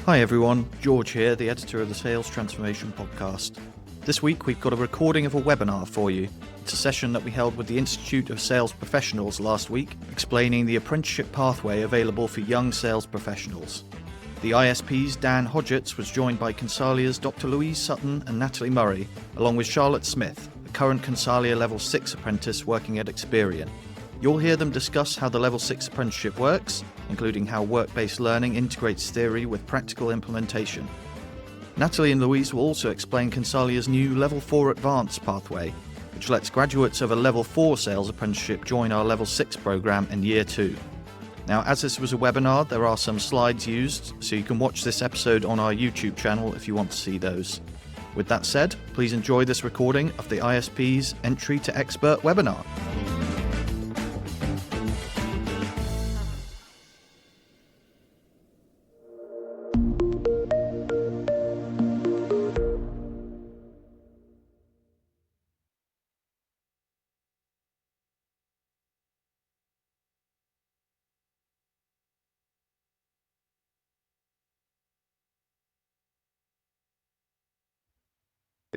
Hi everyone, George here, the editor of the Sales Transformation Podcast. This week we've got a recording of a webinar for you. It's a session that we held with the Institute of Sales Professionals last week, explaining the apprenticeship pathway available for young sales professionals. The ISP's Dan Hodgetts was joined by Consalia's Dr. Louise Sutton and Natalie Murray, along with Charlotte Smith, a current Consalia Level 6 apprentice working at Experian. You'll hear them discuss how the Level 6 apprenticeship works, including how work-based learning integrates theory with practical implementation. Natalie and Louise will also explain Consalia's new Level 4 Advanced pathway, which lets graduates of a Level 4 sales apprenticeship join our Level 6 programme in Year 2. Now, as this was a webinar, there are some slides used, so you can watch this episode on our YouTube channel if you want to see those. With that said, please enjoy this recording of the ISP's Entry to Expert webinar.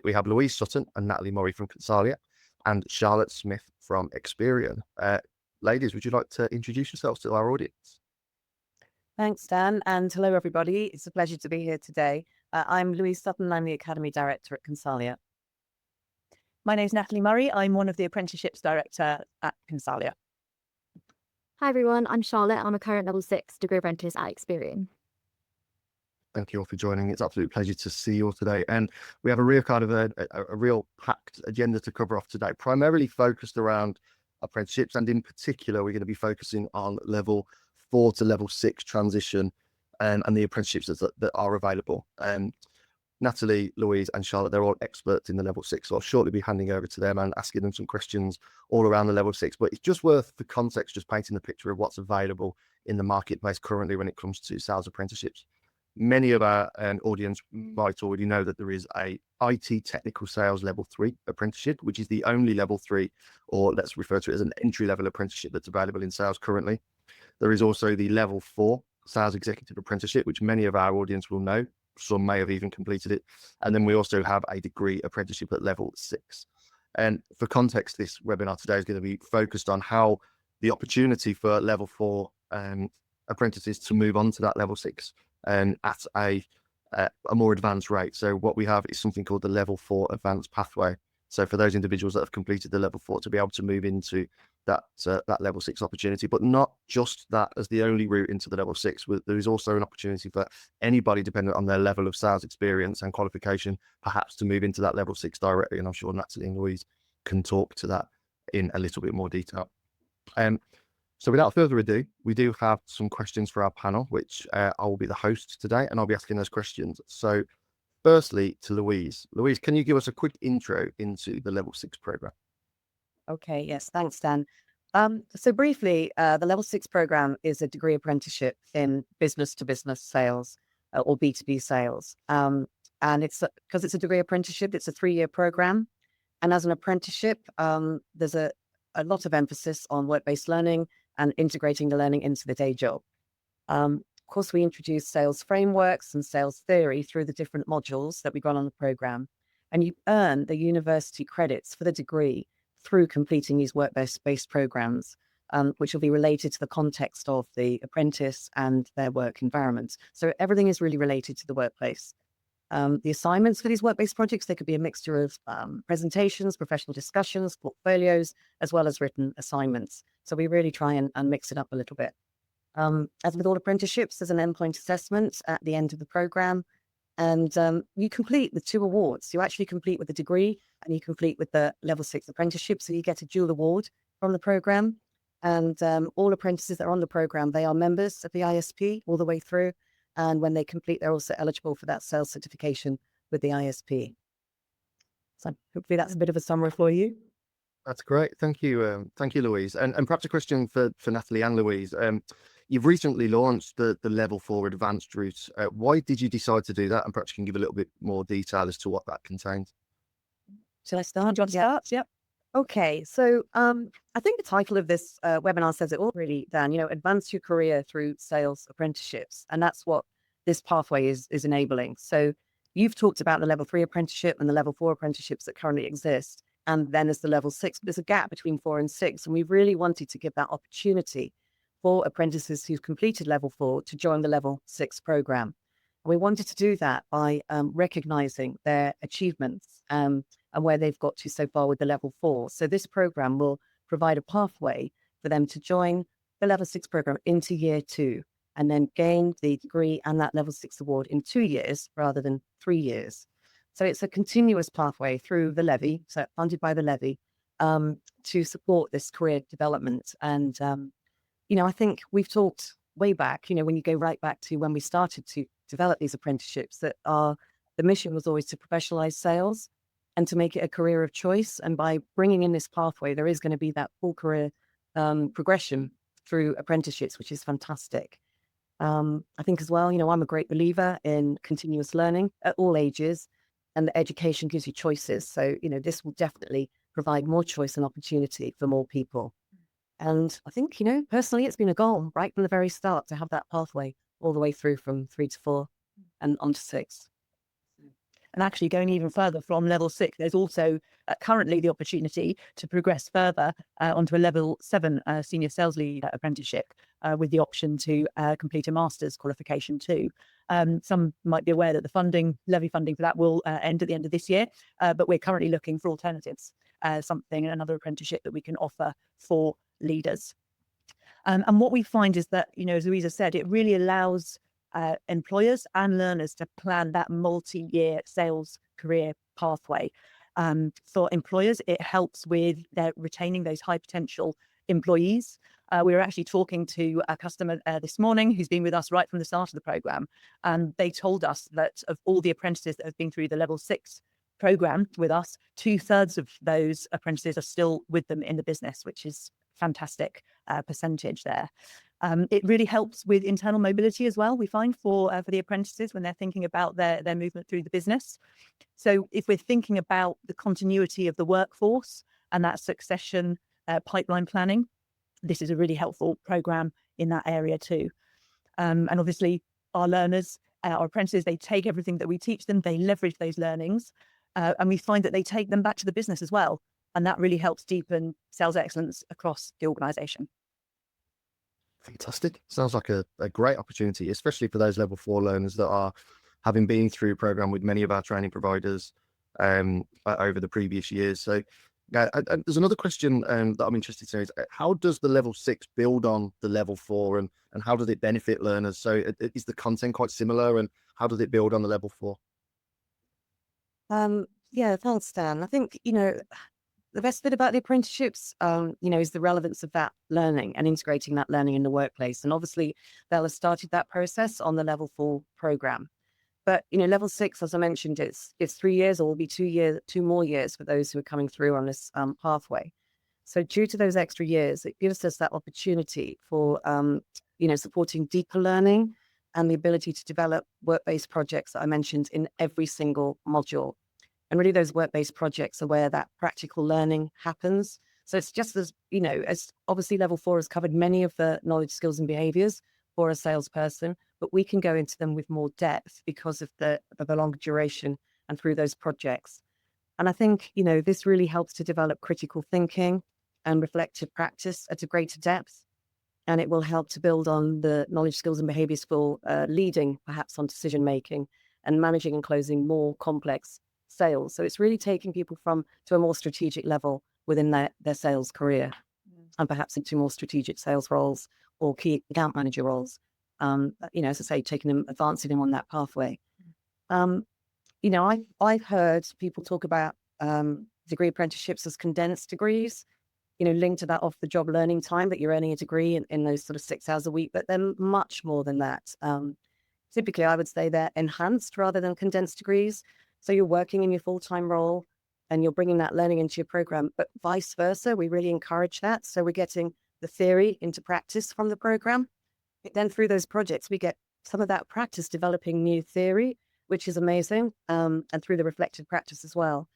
We have Louise Sutton and Natalie Murray from Consalia and Charlotte Smith from Experian. Ladies, would you like to introduce yourselves to our audience? Thanks, Dan, and hello, everybody. It's a pleasure to be here today. I'm Louise Sutton. I'm the Academy Director at Consalia. My name's Natalie Murray. I'm one of the Apprenticeships Director at Consalia. Hi everyone, I'm Charlotte. I'm a current Level 6 degree apprentice at Experian. Thank you all for joining. It's an absolute pleasure to see you all today. And we have a real kind of a real packed agenda to cover off today, primarily focused around apprenticeships. And in particular, we're going to be focusing on Level 4 to Level 6 transition and the apprenticeships that are available. Natalie, Louise and Charlotte, they're all experts in the Level 6. So I'll shortly be handing over to them and asking them some questions all around the Level 6. But it's just worth the context, just painting the picture of what's available in the marketplace currently when it comes to sales apprenticeships. Many of our audience might already know that there is a IT Technical Sales Level 3 apprenticeship, which is the only Level 3, or let's refer to it as an entry-level apprenticeship that's available in sales currently. There is also the Level 4 Sales Executive Apprenticeship, which many of our audience will know. Some may have even completed it. And then we also have a degree apprenticeship at Level 6. And for context, this webinar today is going to be focused on how the opportunity for Level 4 apprentices to move on to that Level 6 and at a more advanced rate. So what we have is something called the Level 4 Advanced pathway. So for those individuals that have completed the Level 4 to be able to move into that Level 6 opportunity, but not just that as the only route into the Level 6. There is also an opportunity for anybody, dependent on their level of sales experience and qualification, perhaps to move into that Level 6 directly. And I'm sure Natalie and Louise can talk to that in a little bit more detail. So without further ado, we do have some questions for our panel, which I will be the host today, and I'll be asking those questions. So firstly, to Louise. Louise, can you give us a quick intro into the Level 6 program? Okay, yes, thanks, Dan. So briefly, the Level 6 program is a degree apprenticeship in business-to-business sales or B2B sales. And it's because it's a degree apprenticeship, it's a 3-year program. And as an apprenticeship, there's a lot of emphasis on work-based learning and integrating the learning into the day job. Of course, we introduce sales frameworks and sales theory through the different modules that we run on the program. And you earn the university credits for the degree through completing these work-based programs, which will be related to the context of the apprentice and their work environment. So everything is really related to the workplace. The assignments for these work-based projects, they could be a mixture of presentations, professional discussions, portfolios, as well as written assignments. So we really try and mix it up a little bit. As with all apprenticeships, there's an endpoint assessment at the end of the program, and you complete with 2 awards. You actually complete with the degree and you complete with the Level 6 apprenticeship. So you get a dual award from the program. And all apprentices that are on the program, they are members of the ISP all the way through. And when they complete, they're also eligible for that sales certification with the ISP. So hopefully that's a bit of a summary for you. That's great. Thank you. Thank you, Louise. And perhaps a question for Natalie and Louise. You've recently launched the Level 4 Advanced route. Why did you decide to do that? And perhaps you can give a little bit more detail as to what that contains. Shall I start? Do you want to start? Yep. Okay, so I think the title of this webinar says it all really, Dan, advance your career through sales apprenticeships. And that's what this pathway is enabling. So you've talked about the level 3 apprenticeship and the level 4 apprenticeships that currently exist. And then there's the level 6, there's a gap between 4 and 6. And we really wanted to give that opportunity for apprentices who've completed level 4 to join the level 6 program. And we wanted to do that by recognizing their achievements and where they've got to so far with the level 4. So this program will provide a pathway for them to join the level 6 program into year 2 and then gain the degree and that level 6 award in 2 years rather than 3 years. So it's a continuous pathway through the levy, so funded by the levy, to support this career development. And, I think we've talked way back, when you go right back to when we started to develop these apprenticeships, that the mission was always to professionalize sales and to make it a career of choice. And by bringing in this pathway, there is going to be that full career progression through apprenticeships, which is fantastic. I think as well, I'm a great believer in continuous learning at all ages, and the education gives you choices. So, this will definitely provide more choice and opportunity for more people. And I think, personally, it's been a goal right from the very start to have that pathway all the way through from 3 to 4 and on to 6. And actually going even further from level 6, there's also currently the opportunity to progress further onto a level 7 senior sales lead apprenticeship with the option to complete a master's qualification too. Some might be aware that the levy funding for that will end at the end of this year, but we're currently looking for alternatives, another apprenticeship that we can offer for leaders. And what we find is that, as Louisa said, it really allows employers and learners to plan that multi-year sales career pathway. For employers, it helps with their retaining those high potential employees. We were actually talking to a customer this morning who's been with us right from the start of the program, and they told us that of all the apprentices that have been through the level 6 program with us, 2/3 of those apprentices are still with them in the business, which is fantastic percentage there. It really helps with internal mobility as well, we find, for the apprentices when they're thinking about their movement through the business. So if we're thinking about the continuity of the workforce and that succession pipeline planning, this is a really helpful program in that area too. And obviously our learners, our apprentices, they take everything that we teach them, they leverage those learnings, and we find that they take them back to the business as well. And that really helps deepen sales excellence across the organisation. Fantastic. Sounds like a great opportunity, especially for those level 4 learners that are having been through a program with many of our training providers over the previous years. So there's another question that I'm interested in is how does the level 6 build on the level 4 and how does it benefit learners? So is the content quite similar and how does it build on the level 4? Yeah, thanks, Dan. I think, the best bit about the apprenticeships, is the relevance of that learning and integrating that learning in the workplace. And obviously, they'll have started that process on the level 4 program. But, level 6, as I mentioned, it's 3 years or will be 2 more years for those who are coming through on this pathway. So due to those extra years, it gives us that opportunity for, supporting deeper learning and the ability to develop work-based projects that I mentioned in every single module. And really those work-based projects are where that practical learning happens. So it's just as obviously level 4 has covered many of the knowledge, skills and behaviors for a salesperson, but we can go into them with more depth because of the longer duration and through those projects. And I think, this really helps to develop critical thinking and reflective practice at a greater depth. And it will help to build on the knowledge, skills and behaviors for leading perhaps on decision-making and managing and closing more complex sales. So it's really taking people to a more strategic level within their sales career and perhaps into more strategic sales roles or key account manager roles. As I say, advancing them on that pathway. I've heard people talk about degree apprenticeships as condensed degrees, linked to that off-the-job learning time that you're earning a degree in those sort of 6 hours a week, but they're much more than that. Typically, I would say they're enhanced rather than condensed degrees. So you're working in your full-time role and you're bringing that learning into your program, but vice versa, we really encourage that. So we're getting the theory into practice from the program. Then through those projects, we get some of that practice developing new theory, which is amazing, and through the reflective practice as well.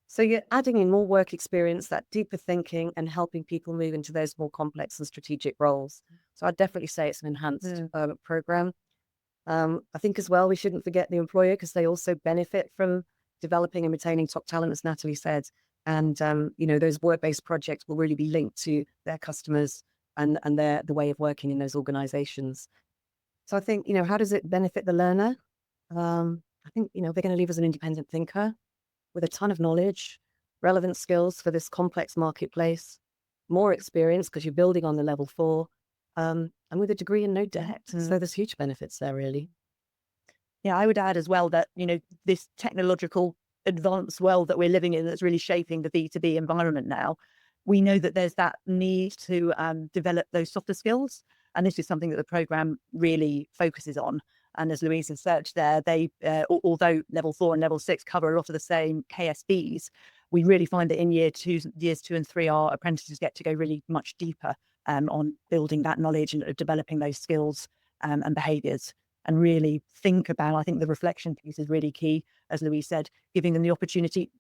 So you're adding in more work experience, that deeper thinking, and helping people move into those more complex and strategic roles. So I'd definitely say it's an enhanced program. I think as well, we shouldn't forget the employer, because they also benefit from developing and retaining top talent, as Natalie said. And, those work-based projects will really be linked to their customers and the way of working in those organizations. So I think, how does it benefit the learner? I think, they're going to leave as an independent thinker with a ton of knowledge, relevant skills for this complex marketplace, more experience because you're building on the level 4, and with a degree and no debt. So there's huge benefits there, really. Yeah, I would add as well that, this technological advanced world that we're living in that's really shaping the B2B environment now, we know that there's that need to develop those softer skills. And this is something that the programme really focuses on. And as Louise has said there, they, although level 4 and level 6 cover a lot of the same KSBs, we really find that in years 2 and 3, our apprentices get to go really much deeper on building that knowledge and developing those skills and behaviours. And really think about, I think the reflection piece is really key, as Louise said, giving them the opportunity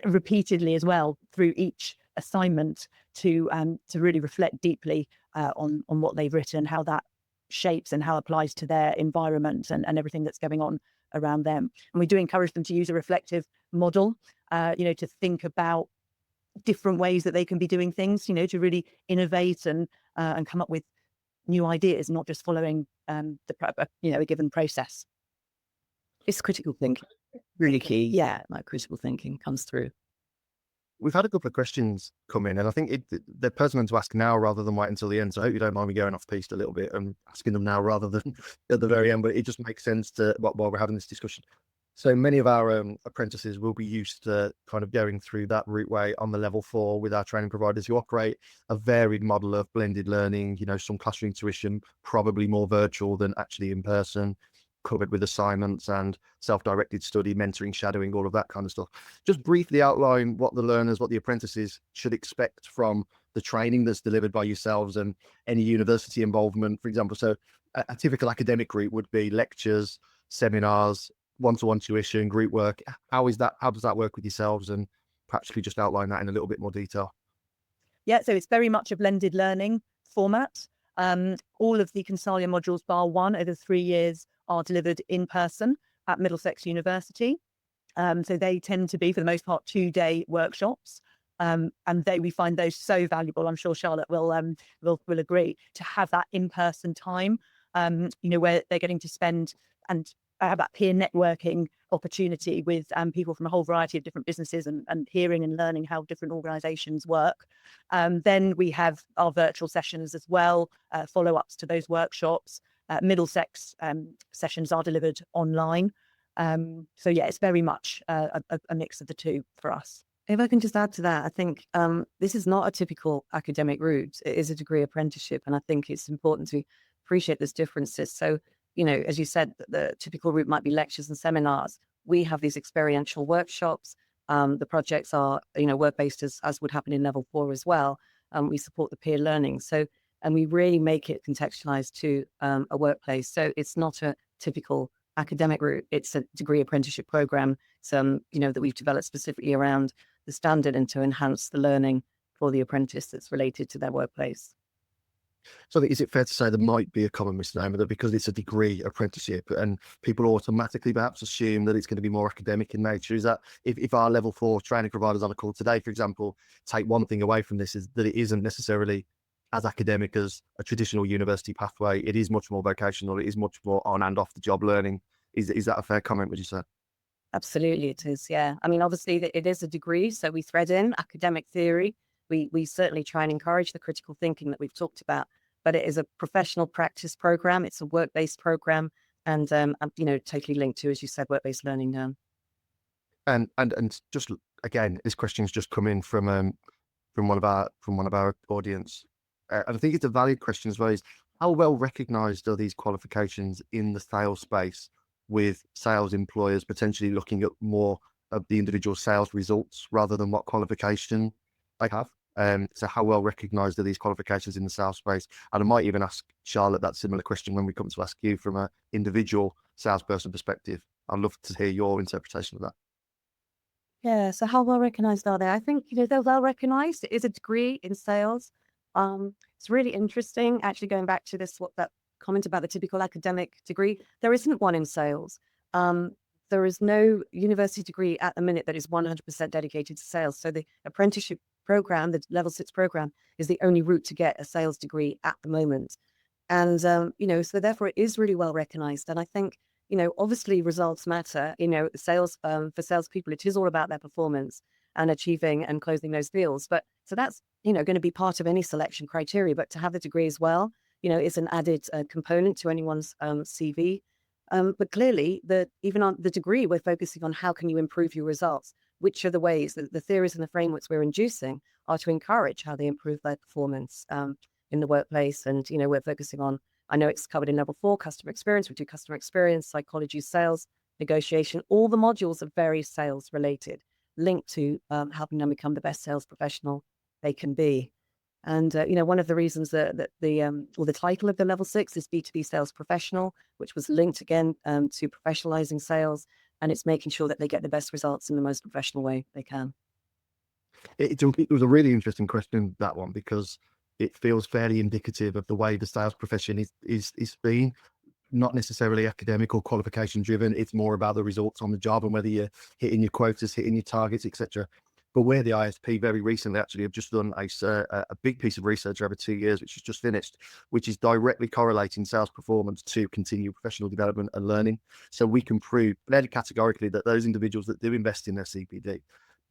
repeatedly as well through each assignment to really reflect deeply on what they've written, how that shapes and how applies to their environment and everything that's going on around them. And we do encourage them to use a reflective model, to think about different ways that they can be doing things, to really innovate and come up with new ideas, not just following a given process. It's critical thinking, really key. Yeah, like critical thinking comes through. We've had a couple of questions come in, and I think they're pertinent to ask now rather than wait until the end. So I hope you don't mind me going off piste a little bit and asking them now rather than at the very end, but it just makes sense to while we're having this discussion. So many of our apprentices will be used to kind of going through that route way on the level 4 with our training providers who operate a varied model of blended learning, some classroom tuition, probably more virtual than actually in person, covered with assignments and self-directed study, mentoring, shadowing, all of that kind of stuff. Just briefly outline what the apprentices should expect from the training that's delivered by yourselves and any university involvement, for example. So a typical academic route would be lectures, seminars, one-to-one tuition, group work. How does that work with yourselves? And perhaps you could just outline that in a little bit more detail. Yeah, so it's very much a blended learning format. All of the Consalia modules, bar 1, over 3 years, are delivered in person at Middlesex University. So they tend to be, for the most part, 2-day workshops. And we find those so valuable. I'm sure Charlotte will agree, to have that in-person time, where they're getting to spend and have that peer networking opportunity with people from a whole variety of different businesses and hearing and learning how different organisations work. Then we have our virtual sessions as well, follow-ups to those workshops. Middlesex sessions are delivered online. So yeah, it's very much a mix of the two for us. If I can just add to that, I think this is not a typical academic route. It is a degree apprenticeship, and I think it's important to appreciate those differences. So, as you said, the typical route might be lectures and seminars. We have these experiential workshops. The projects are, work-based as would happen in level 4 as well. We support the peer learning. So, and we really make it contextualized to a workplace. So it's not a typical academic route. It's a degree apprenticeship program, that we've developed specifically around the standard and to enhance the learning for the apprentice that's related to their workplace. So is it fair to say there might be a common misnomer that because it's a degree apprenticeship and people automatically perhaps assume that it's going to be more academic in nature? Is that if our level 4 training providers on a call today, for example, take one thing away from this, is that it isn't necessarily as academic as a traditional university pathway. It is much more vocational. It is much more on and off the job learning. Is that a fair comment, would you say? Absolutely, it is. Yeah. I mean, obviously it is a degree, so we thread in academic theory. We certainly try and encourage the critical thinking that we've talked about, but it is a professional practice program. It's a work-based program, and totally linked to, as you said, work-based learning now. And just again, this question's just come in from one of our audience, and I think it's a valid question as well. Is how well recognised are these qualifications in the sales space, with sales employers potentially looking at more of the individual sales results rather than what qualification they have? So how well recognised are these qualifications in the sales space? And I might even ask Charlotte that similar question when we come to ask you from an individual salesperson perspective. I'd love to hear your interpretation of that. Yeah. So how well recognised are they? I think, they're well recognised. It is a degree in sales. It's really interesting, actually, going back to this, what that comment about the typical academic degree, there isn't one in sales. There is no university degree at the minute that is 100% dedicated to sales. So the apprenticeship program, the level 6 program, is the only route to get a sales degree at the moment. And, so therefore it is really well recognized. And I think, obviously results matter, sales, for salespeople, it is all about their performance and achieving and closing those deals. But so that's, going to be part of any selection criteria, but to have the degree as well, is an added component to anyone's CV. But clearly, even on the degree, we're focusing on how can you improve your results, which are the ways that the theories and the frameworks we're inducing are to encourage how they improve their performance in the workplace. And, we're focusing on, I know it's covered in level 4, customer experience. We do customer experience, psychology, sales, negotiation. All the modules are very sales related, linked to helping them become the best sales professional they can be. And, one of the reasons that the title of the level 6 is B2B sales professional, which was linked again to professionalizing sales. And it's making sure that they get the best results in the most professional way they can. It was a really interesting question, that one, because it feels fairly indicative of the way the sales profession is being, not necessarily academic or qualification driven. It's more about the results on the job and whether you're hitting your quotas, hitting your targets, etc. But where the ISP very recently actually have just done a big piece of research over 2 years, which is just finished, which is directly correlating sales performance to continued professional development and learning. So we can prove fairly categorically that those individuals that do invest in their CPD,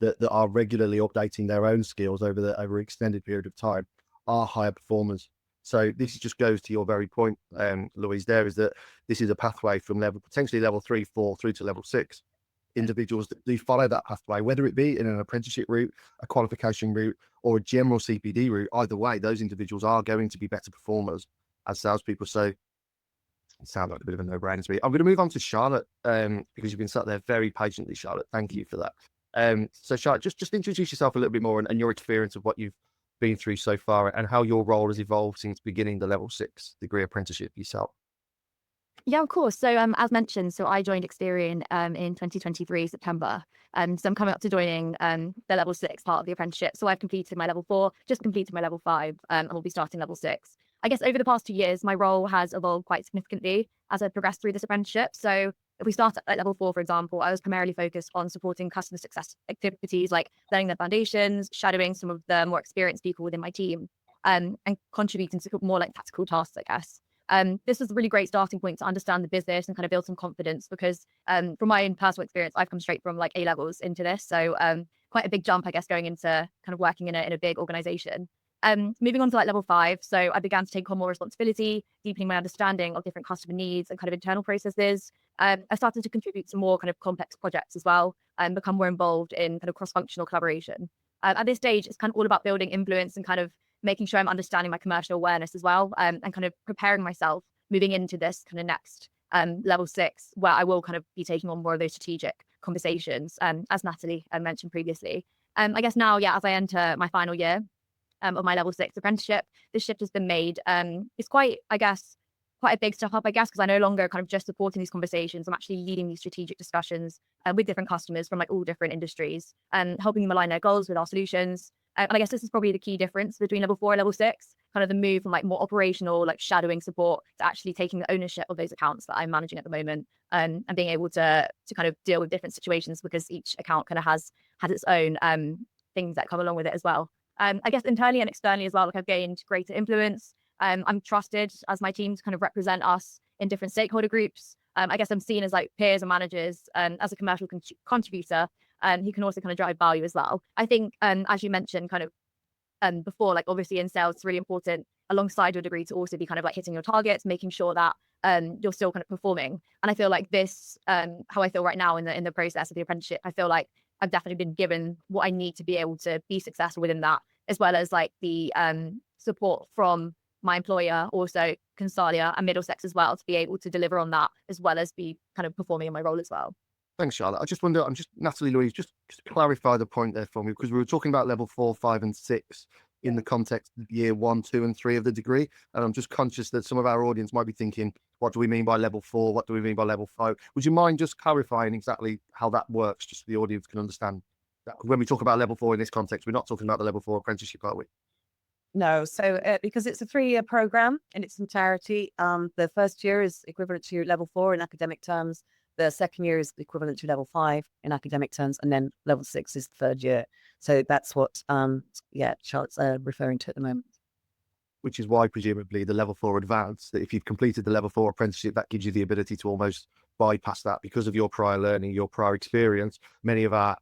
that are regularly updating their own skills over an extended period of time, are higher performers. So this just goes to your very point, Louise, there is that this is a pathway from potentially level 3, 4 through to level 6. Individuals that do follow that pathway, whether it be in an apprenticeship route, a qualification route, or a general CPD route, either way, those individuals are going to be better performers as salespeople. So it sounds like a bit of a no-brainer to me. I'm going to move on to Charlotte, because you've been sat there very patiently, Charlotte. Thank you for that. So Charlotte, just introduce yourself a little bit more and your experience of what you've been through so far and how your role has evolved since beginning the level 6 degree apprenticeship yourself. Yeah, of course. So as mentioned, so I joined Experian in 2023 September. So I'm coming up to joining the level 6 part of the apprenticeship. So I've completed my level 4, just completed my level 5, and will be starting level 6. I guess over the past 2 years, my role has evolved quite significantly as I progressed through this apprenticeship. So if we start at level 4, for example, I was primarily focused on supporting customer success activities like learning their foundations, shadowing some of the more experienced people within my team, and contributing to more like tactical tasks, I guess. This was a really great starting point to understand the business and kind of build some confidence because from my own personal experience, I've come straight from like A levels into this. So quite a big jump, I guess, going into kind of working in a big organization. Moving on to like level 5. So I began to take on more responsibility, deepening my understanding of different customer needs and kind of internal processes. I started to contribute to more kind of complex projects as well and become more involved in kind of cross-functional collaboration. At this stage, it's kind of all about building influence and kind of making sure I'm understanding my commercial awareness as well, and kind of preparing myself moving into this kind of next level 6, where I will kind of be taking on more of those strategic conversations, as Natalie mentioned previously. I guess now, as I enter my final year of my level 6 apprenticeship, this shift has been made. It's quite a big step up, I guess, because I no longer kind of just supporting these conversations. I'm actually leading these strategic discussions with different customers from like all different industries and helping them align their goals with our solutions. And I guess this is probably the key difference between level 4 and level 6, kind of the move from like more operational, like shadowing support to actually taking the ownership of those accounts that I'm managing at the moment, and being able to kind of deal with different situations because each account kind of has its own things that come along with it as well. I guess internally and externally as well, like I've gained greater influence. I'm trusted as my team to kind of represent us in different stakeholder groups. I guess I'm seen as like peers and managers as a commercial contributor, and he can also kind of drive value as well. I think, as you mentioned kind of before, like obviously in sales, it's really important alongside your degree to also be kind of like hitting your targets, making sure that you're still kind of performing. And I feel like this, how I feel right now in the process of the apprenticeship, I feel like I've definitely been given what I need to be able to be successful within that, as well as like the support from my employer, also Consalia and Middlesex as well, to be able to deliver on that, as well as be kind of performing in my role as well. Thanks, Charlotte. I just wonder, Natalie, Louise, just clarify the point there for me, because we were talking about level 4, 5 and 6 in the context of year 1, 2 and 3 of the degree. And I'm just conscious that some of our audience might be thinking, what do we mean by level 4? What do we mean by level 5? Would you mind just clarifying exactly how that works, just so the audience can understand that? When we talk about level 4 in this context, we're not talking about the level 4 apprenticeship, are we? No, so because it's a 3-year program in its entirety, the first year is equivalent to level 4 in academic terms. The second year is equivalent to level 5 in academic terms, and then level 6 is the third year. So that's what, Charlotte's referring to at the moment. Which is why presumably the level 4 advanced, that if you've completed the level 4 apprenticeship, that gives you the ability to almost bypass that because of your prior learning, your prior experience. Many of our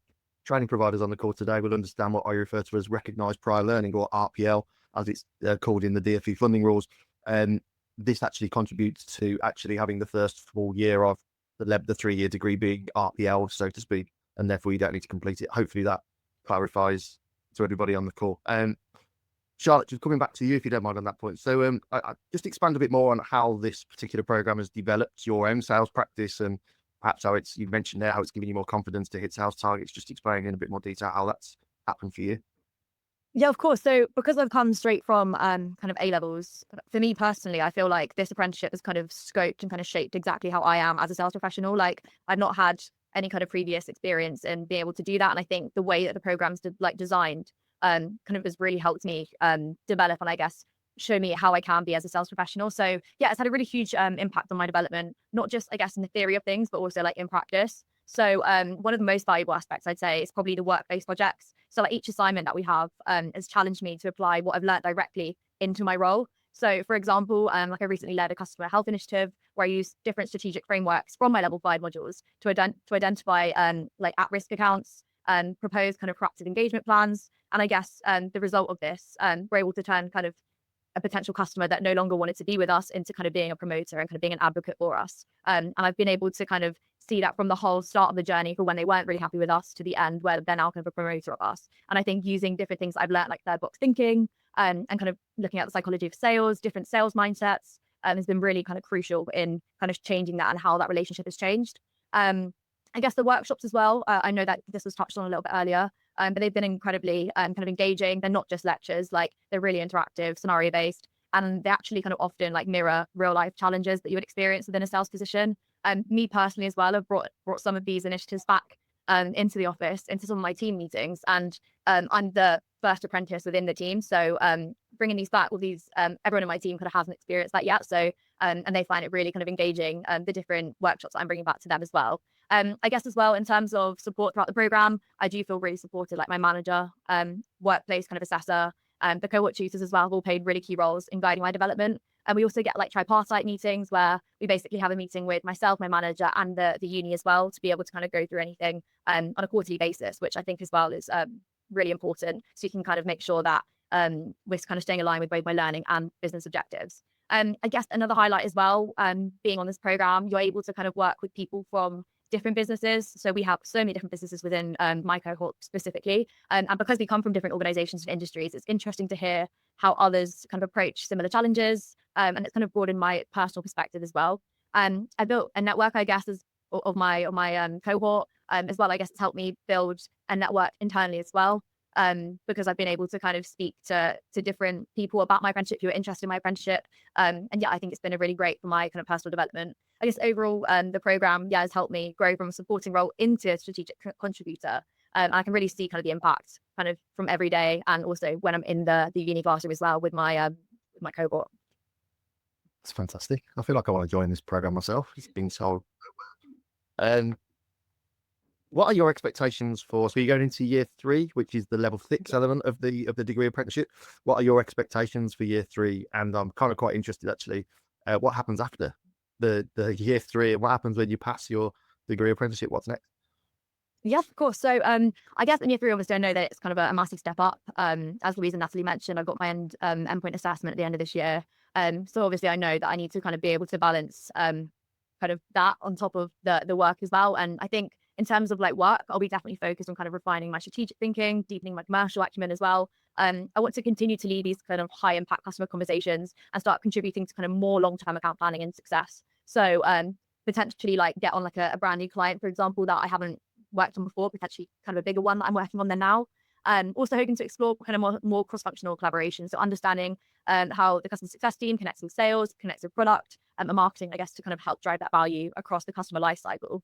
training providers on the call today will understand what I refer to as recognised prior learning, or RPL, as it's called in the DfE funding rules. And this actually contributes to actually having the first full year of the 3-year degree being RPL, so to speak, and therefore you don't need to complete it. Hopefully that clarifies to everybody on the call. Charlotte, just coming back to you, if you don't mind on that point. So I just expand a bit more on how this particular program has developed your own sales practice, and perhaps how you mentioned there how it's giving you more confidence to hit sales targets. Just explain in a bit more detail how that's happened for you. Yeah, of course. So because I've come straight from kind of A levels, for me personally, I feel like this apprenticeship has kind of scoped and kind of shaped exactly how I am as a sales professional. Like, I've not had any kind of previous experience in being able to do that. And I think the way that the program's designed kind of has really helped me develop and I guess show me how I can be as a sales professional. So yeah, it's had a really huge impact on my development, not just I guess in the theory of things, but also like in practice. So one of the most valuable aspects I'd say is probably the work-based projects. So like each assignment that we have has challenged me to apply what I've learned directly into my role. So for example, like I recently led a customer health initiative where I used different strategic frameworks from my level 5 modules to identify like at-risk accounts and propose kind of proactive engagement plans. And I guess the result of this, we're able to turn kind of a potential customer that no longer wanted to be with us into kind of being a promoter and kind of being an advocate for us. And I've been able to kind of see that from the whole start of the journey for when they weren't really happy with us to the end where they're now kind of a promoter of us. And I think using different things I've learned, like third box thinking and kind of looking at the psychology of sales, different sales mindsets has been really kind of crucial in kind of changing that and how that relationship has changed. I guess the workshops as well. I know that this was touched on a little bit earlier, but they've been incredibly kind of engaging. They're not just lectures, like they're really interactive, scenario based, and they actually kind of often like mirror real life challenges that you would experience within a sales position. Me personally as well, I've brought some of these initiatives back into the office, into some of my team meetings, and I'm the first apprentice within the team. So bringing these back, all these everyone in my team kind of hasn't experienced that yet. So and they find it really kind of engaging, the different workshops that I'm bringing back to them as well. I guess as well, in terms of support throughout the program, I do feel really supported, like my manager, workplace kind of assessor, the cohort tutors as well have all played really key roles in guiding my development. And we also get like tripartite meetings where we basically have a meeting with myself, my manager, and the uni as well to be able to kind of go through anything on a quarterly basis, which I think as well is really important. So you can kind of make sure that we're kind of staying aligned with both my learning and business objectives. I guess another highlight as well, being on this program, you're able to kind of work with people from different businesses. So we have so many different businesses within my cohort specifically. And because we come from different organizations and industries, it's interesting to hear how others kind of approach similar challenges. And it's kind of broadened my personal perspective as well. I built a network, I guess, of my cohort as well. I guess it's helped me build a network internally as well. Because I've been able to kind of speak to different people about my apprenticeship who are interested in my apprenticeship. And yeah, I think it's been a really great for my kind of personal development. I guess overall, the program has helped me grow from a supporting role into a strategic contributor. I can really see kind of the impact kind of from every day, and also when I'm in the uni classroom as well with my cohort. It's fantastic. I feel like I want to join this program myself. It's been so. What are your expectations for? So you're going into year 3, which is the level 6 element of the degree apprenticeship. What are your expectations for year 3? And I'm kind of quite interested actually. What happens after the year 3? And what happens when you pass your degree apprenticeship? What's next? Yeah, of course. So I guess in year 3, obviously, I know that it's kind of a massive step up. As Louise and Natalie mentioned, I've got my endpoint assessment at the end of this year. So obviously, I know that I need to kind of be able to balance kind of that on top of the work as well. And I think in terms of like work, I'll be definitely focused on kind of refining my strategic thinking, deepening my commercial acumen as well. I want to continue to lead these kind of high impact customer conversations and start contributing to kind of more long-term account planning and success. So potentially like get on like a brand new client, for example, that I haven't worked on before, potentially kind of a bigger one that I'm working on there now. Also hoping to explore kind of more cross-functional collaboration. So understanding how the customer success team connects with sales, connects with product and marketing, I guess, to kind of help drive that value across the customer life cycle.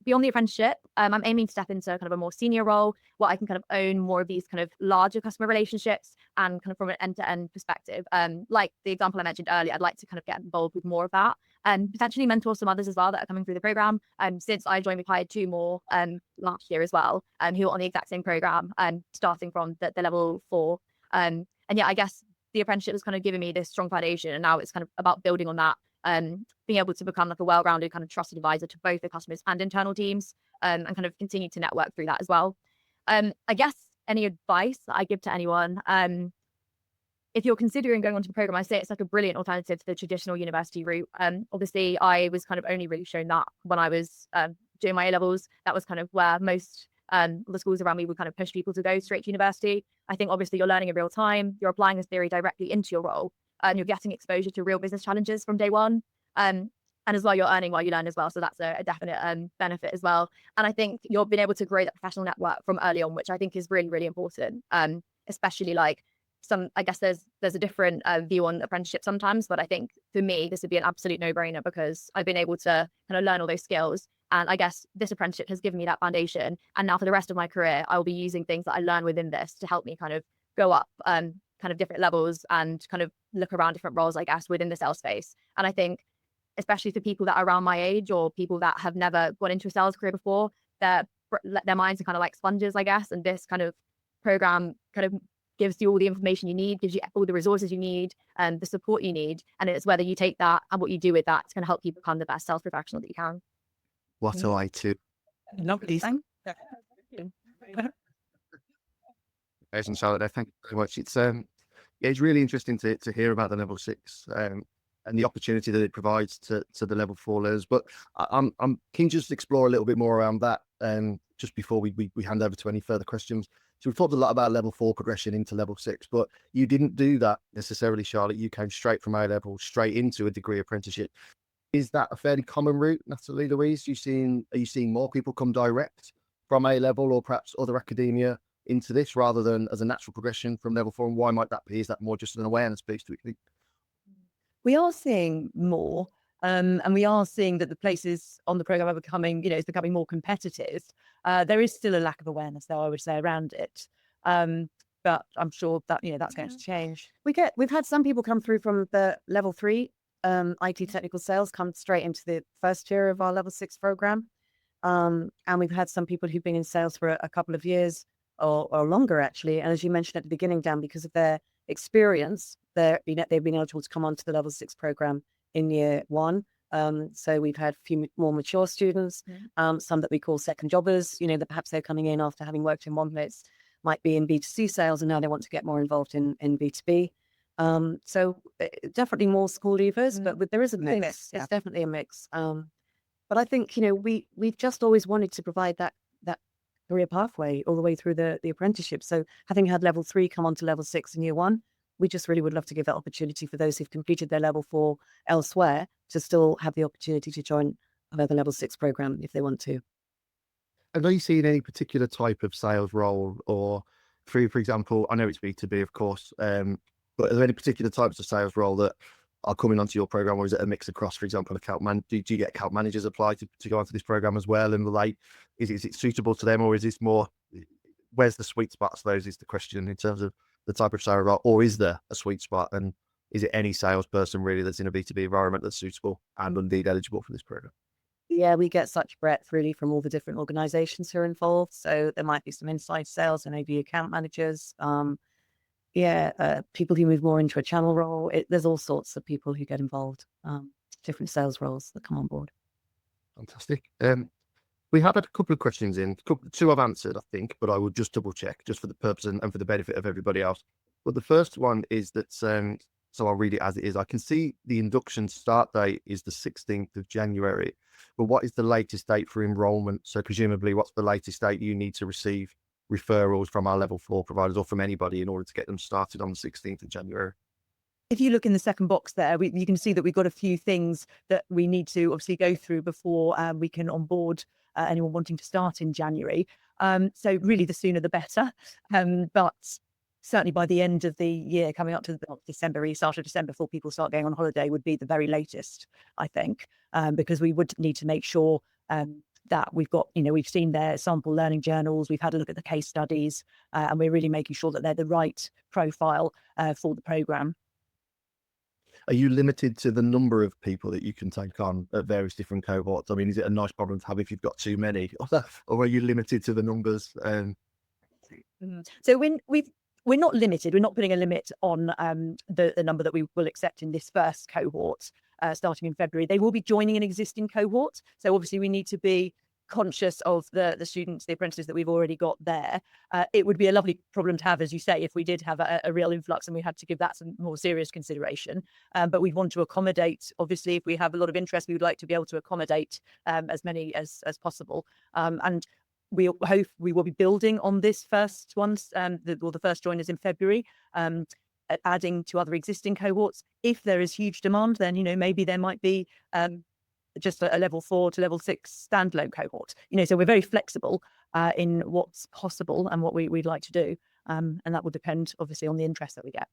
beyond the apprenticeship, I'm aiming to step into kind of a more senior role where I can kind of own more of these kind of larger customer relationships and kind of from an end-to-end perspective. Like the example I mentioned earlier, I'd like to kind of get involved with more of that and potentially mentor some others as well that are coming through the program. Since I joined, we've hired 2 more last year as well, who are on the exact same program, starting from the level 4. And yeah, I guess the apprenticeship has kind of given me this strong foundation, and now it's kind of about building on that, being able to become like a well-rounded kind of trusted advisor to both the customers and internal teams, and kind of continue to network through that as well. I guess any advice that I give to anyone, if you're considering going onto the program, I say it's like a brilliant alternative to the traditional university route. Obviously, I was kind of only really shown that when I was doing my A-levels. That was kind of where most the schools around me would kind of push people to go straight to university. I think obviously you're learning in real time, you're applying this theory directly into your role, and you're getting exposure to real business challenges from day one. And as well, you're earning while you learn as well. So that's a definite benefit as well. And I think you're being able to grow that professional network from early on, which I think is really, really important. Especially like I guess there's a different view on apprenticeship sometimes, but I think for me, this would be an absolute no-brainer because I've been able to kind of learn all those skills. And I guess this apprenticeship has given me that foundation. And now for the rest of my career, I will be using things that I learn within this to help me kind of go up kind of different levels and kind of look around different roles, I guess, within the sales space. And I think, especially for people that are around my age or people that have never gone into a sales career before, their minds are kind of like sponges, I guess. And this kind of program kind of gives you all the information you need, gives you all the resources you need and the support you need. And it's whether you take that and what you do with that, it's going to help you become the best sales professional that you can. What a way to. Lovely. Thank Louise and Charlotte, thank you very much. It's really interesting to hear about the level 6 and the opportunity that it provides to the level 4 learners. But I'm keen to just explore a little bit more around that just before we hand over to any further questions. So we've talked a lot about level 4 progression into level 6, but you didn't do that necessarily, Charlotte. You came straight from A-level straight into a degree apprenticeship. Is that a fairly common route, Natalie, Louise? Are you seeing more people come direct from A-level or perhaps other academia into this rather than as a natural progression from level 4? And why might that be? Is that more just an awareness piece to it? We are seeing more, and we are seeing that the places on the program are becoming, it's becoming more competitive. There is still a lack of awareness, though, I would say, around it. But I'm sure that that's going to change. We've had some people come through from the level 3 IT technical sales come straight into the first year of our level 6 program. And we've had some people who've been in sales for a couple of years or longer, actually. And as you mentioned at the beginning, Dan, because of their experience, they've been eligible to come onto the level 6 program in year 1. So we've had a few more mature students, some that we call second jobbers, that perhaps they're coming in after having worked in one place, might be in B2C sales, and now they want to get more involved in B2B. So definitely more school leavers, but there is a mix. It's definitely a mix. But I think, we've just always wanted to provide that career pathway all the way through the apprenticeship. So having had level 3 come on to level 6 in year 1, we just really would love to give that opportunity for those who've completed their level 4 elsewhere to still have the opportunity to join the level 6 program if they want to. And are you seeing any particular type of sales role or for example, I know it's B2B, of course, but are there any particular types of sales role that are coming onto your program, or is it a mix across, for example, do you get account managers apply to go onto this program as well? And is it suitable to them, or is this more, where's the sweet spot, I suppose, is the question in terms of the type of sales role, or is there a sweet spot? And is it any salesperson really that's in a B2B environment that's suitable and indeed eligible for this program? Yeah, we get such breadth really from all the different organizations who are involved. So there might be some inside sales and maybe account managers. People who move more into a channel role. There's all sorts of people who get involved, different sales roles that come on board. Fantastic. We have had a couple of questions in. 2 I've answered, I think, but I will just double check just for the purpose and for the benefit of everybody else. But the first one is that, so I'll read it as it is. I can see the induction start date is the 16th of January, but what is the latest date for enrolment? So presumably, what's the latest date you need to receive referrals from our level 4 providers or from anybody in order to get them started on the 16th of January? If you look in the second box there, you can see that we've got a few things that we need to obviously go through before we can onboard anyone wanting to start in January. So really the sooner the better. But certainly by the end of the year, coming up to December, start of December, before people start going on holiday, would be the very latest, I think, because we would need to make sure that we've got, we've seen their sample learning journals, we've had a look at the case studies, and we're really making sure that they're the right profile for the programme. Are you limited to the number of people that you can take on at various different cohorts? I mean, is it a nice problem to have if you've got too many, or are you limited to the numbers? So we're not limited. We're not putting a limit on the number that we will accept in this first cohort starting in February. They will be joining an existing cohort. So obviously we need to be conscious of the students, the apprentices that we've already got there. It would be a lovely problem to have, as you say, if we did have a real influx and we had to give that some more serious consideration. But we want to accommodate, obviously, if we have a lot of interest, we would like to be able to accommodate as many as possible. And we hope we will be building on this first ones, the first joiners in February, adding to other existing cohorts. If there is huge demand, then maybe there might be just a level 4 to level 6 standalone cohort. So we're very flexible in what's possible and what we'd like to do, and that will depend obviously on the interest that we get.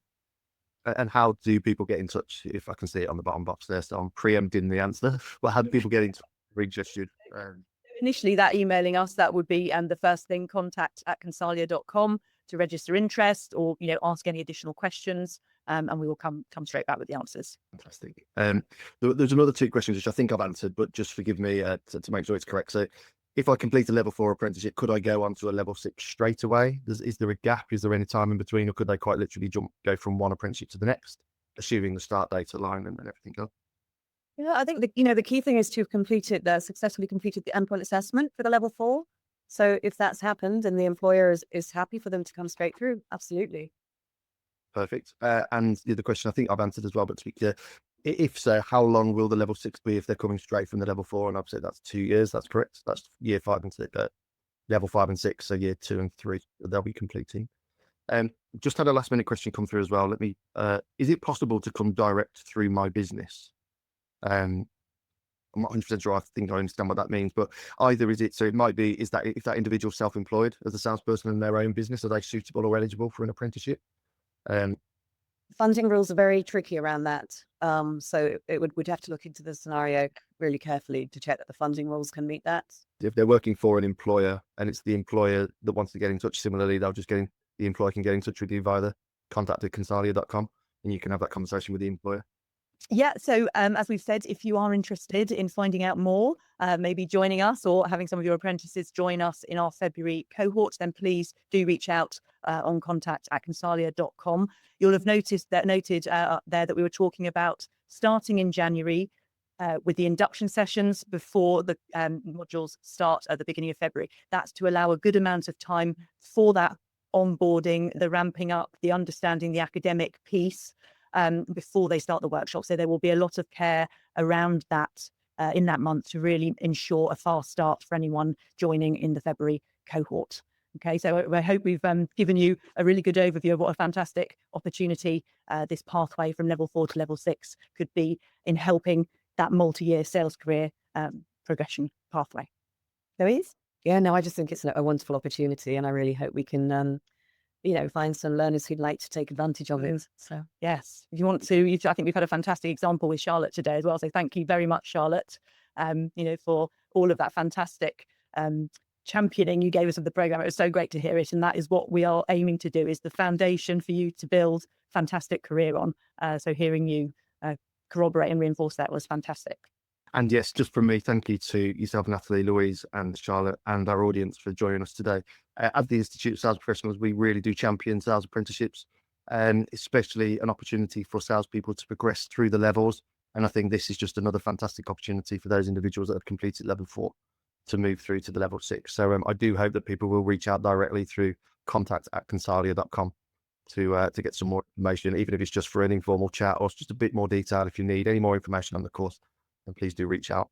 And how do people get in touch? If I can see it on the bottom box there, so I'm preempting the answer. Well, how do people get in touch? Registered. Initially, that emailing us, that would be the first thing, contact@consalia.com to register interest or ask any additional questions, and we will come straight back with the answers. Fantastic. There's another 2 questions which I think I've answered, but just forgive me to make sure it's correct. So if I complete a level 4 apprenticeship, could I go on to a level 6 straight away? Is there a gap? Is there any time in between, or could they quite literally go from one apprenticeship to the next, assuming the start date align and everything else? Yeah, I think the key thing is to have successfully completed the endpoint assessment for the level 4. So if that's happened and the employer is happy for them to come straight through, absolutely. Perfect. And the other question I think I've answered as well, but to be clear, if so, how long will the level 6 be if they're coming straight from the level 4? And I've said that's 2 years. That's correct. That's year 5 and 6, level 5 and 6. So year 2 and 3 they'll be completing. Just had a last minute question come through as well. Is it possible to come direct through my business? I'm not 100% sure. I think I understand what that means, but either is that if that individual self-employed as a salesperson in their own business, are they suitable or eligible for an apprenticeship? Funding rules are very tricky around that. So we'd have to look into the scenario really carefully to check that the funding rules can meet that. If they're working for an employer and it's the employer that wants to get in touch, similarly, the employer can get in touch with you via the contact@consalia.com and you can have that conversation with the employer. Yeah, so as we've said, if you are interested in finding out more, maybe joining us or having some of your apprentices join us in our February cohort, then please do reach out on contact@consalia.com. You'll have noted there that we were talking about starting in January with the induction sessions before the modules start at the beginning of February. That's to allow a good amount of time for that onboarding, the ramping up, the understanding the academic piece, before they start the workshop. So there will be a lot of care around that in that month to really ensure a fast start for anyone joining in the February cohort. Okay, so I hope we've given you a really good overview of what a fantastic opportunity this pathway from level 4 to level 6 could be in helping that multi-year sales career progression pathway. Louise? Yeah, no, I just think it's a wonderful opportunity, and I really hope we can find some learners who'd like to take advantage of it. So yes, if you want to, I think we've had a fantastic example with Charlotte today as well. So thank you very much, Charlotte, for all of that fantastic championing you gave us of the program. It was so great to hear it. And that is what we are aiming to do, is the foundation for you to build fantastic career on. So hearing you corroborate and reinforce that was fantastic. And yes, just from me, thank you to yourself, Natalie, Louise and Charlotte and our audience for joining us today. At the Institute of Sales Professionals, we really do champion sales apprenticeships, and especially an opportunity for salespeople to progress through the levels. And I think this is just another fantastic opportunity for those individuals that have completed level 4 to move through to the level 6. So I do hope that people will reach out directly through contact@consalia.com to get some more information, even if it's just for an informal chat or just a bit more detail. If you need any more information on the course, then please do reach out.